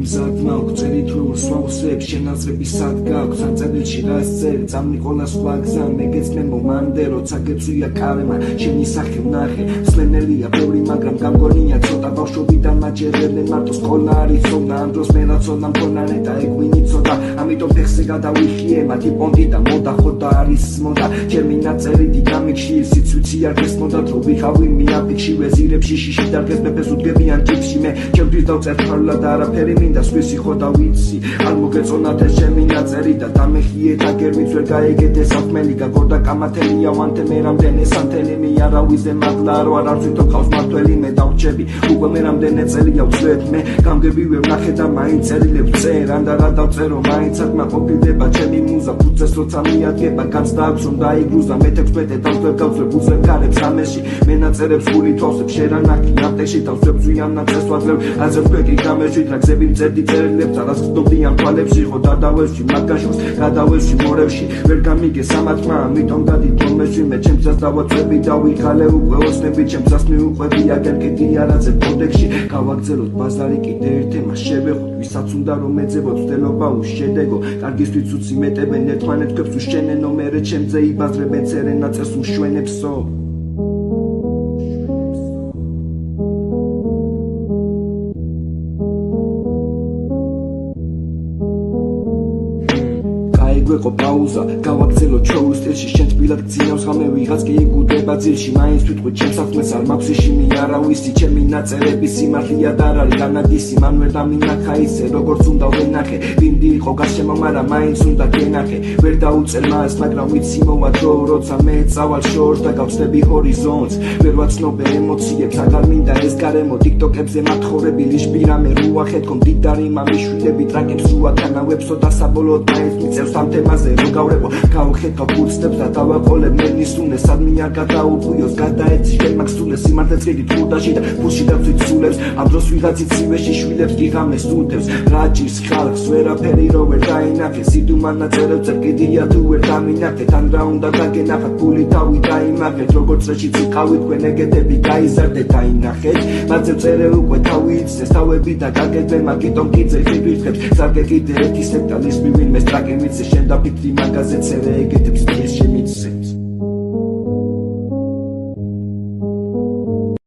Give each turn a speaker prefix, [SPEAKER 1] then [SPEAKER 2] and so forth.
[SPEAKER 1] მზად მაქვს წერით რომ სვავსებს შენაზრების სად გაქვს ან წერილში რას წერი წამნი ყოლა სხვა გზა მეგეცნე მომანდე როცა გეწვია კალემა შენი სახე ვნახე სლენელია ბევრი მაგრამ გამგონია ცოტა ბავშვობიდან მაჯერებდნენ მარტო სკოლა არის ცოდნა ამ დროს მე რაცონა მქონა ნეტა ეგ ვინიცოდა ამიტომ ფეხზე გადავიხიე მათი პონტი და მოდა ხოდა არის მოდა ჯერმინა წერიდი გამიქში სიცვიცი არ გესმოდა დრო ვიხავი მიაფიქში ვეზირებში შიში დარგეს მეფეს უდგებიან ჭიფში მე ჩემთვის დავწერ ფარლა და არაფერი მინდა სხვისი ხოდა ვიცი არ მოგეწონათ ეს ჩემი ნაწერი და დამეხიე და გერმით ვერ გაეგეთე საქმელი გაგორდა კამათელია ვანთე მე რამდენი სანთელი მე არავიზე მადლა რო არ არცითო ყავს მართველი მე დავჭები უკვე მე რამდენი წერია ვწვეთ მე გამგები ვერ ნახე და მაინც წერილებს წერ ან და რა დავწერო მაინც აკმა ყოფილდება ჩემი მუზა ფუძეს როცა მიადგება განცდა აქვს რომ დაიგრუზა მე 16 თავს ვერ გავწვებ უზრებ კარებს ამეში მე ნაწერებს გული თვალსებს შერანახი აპტექში თავს ვერ ვზვიან ნაწერს ვაძლევ აზრს გვეკი გამეშვით რა გზები მწერდი წერილებს არას ხდობდიან თვალებში ხო დადავებში მაგაშოს გადავებში მორევში ვერ გამიგე სამათმა ამიტომ გადიდრომეში მე ჩემსას დავაწვევი და ვიხალე უკვე ოსნები ჩემსას მიუყვები აგერ კიდე არაძე კოდექსში გავაგზელოთ ბაზარი კიდე ერთ თემას შევეხოთ ვისაც უნდა რომ ეძებოთ ვცდელობა უშედეგო კარგისთვის უცი მეტებენ ერთმანეთს ქვებს უშენენო მერე ჩემზე იბაზრებენ წერენ ნაწერს უშვენებსო გვეყო პაუზა გავაგზელო ჩვეულ სტილში შენ თბილად გძინავს ღამე ვიღაც კი იგუდება ძილში მაინც ვიტყვი ჩემს საქმეს არ მაქვს ისინი არავისი ჩემი ნაწერები სიმართლეა და არ არის განადისი მან ვერ დამინახა ისე როგორც უნდა ვენახე ვინდი იყო გარშემო მაგრამ მაინც უნდა გენახე ვერ დაუწერ მას მაგრამ ვიცი მოვა დრო როცა მე წავალ შორს და გავწდები ჰორიზონტს ვერ ვაცნობე ემოციებს აღარ მინდა ეს გარემო ტიკტოკებზე მათხოვრები ლიშბირამე რუახეთ კომდიდარი მამიშვილები ტრაკებს რუათანავებსო და საბოლოოდ მაინც მიწევს ამ თემაზე რო გავრებო გავხედავ ფურცნებს და დავაყოლებ მენისუნე სადმე არ გადაუწვიოს გადაეცი შენ მაგ სულეს სიმართლეც გიგით ხუდაში და ფულში დავციცულებს ამ დროს ვიღაც იცივეში შვილებს გიღამეს უდევს რაჭის ხალხს ვერაფერი რო ვერ დაინახე სიდუმანა წერებს კიდია თუ ვერ დამინახეთ ან რა უნდა გაგენახათ ფული თავი დაიმახეთ როგორც წეში ციყავი თქვენ ეგეთები გაიზარდეთ დაინახეთ მათზე წერე უკვე თავი იცეს თავები და გაგებენ მაგიტომ კიდე ხიბირხებს სარგე კიდე ერთი სექტალის მივინმეს ტრაკი მიცე შენ დაფიქრი მაგაზე წერე ეგეთებს დღეს შემიცე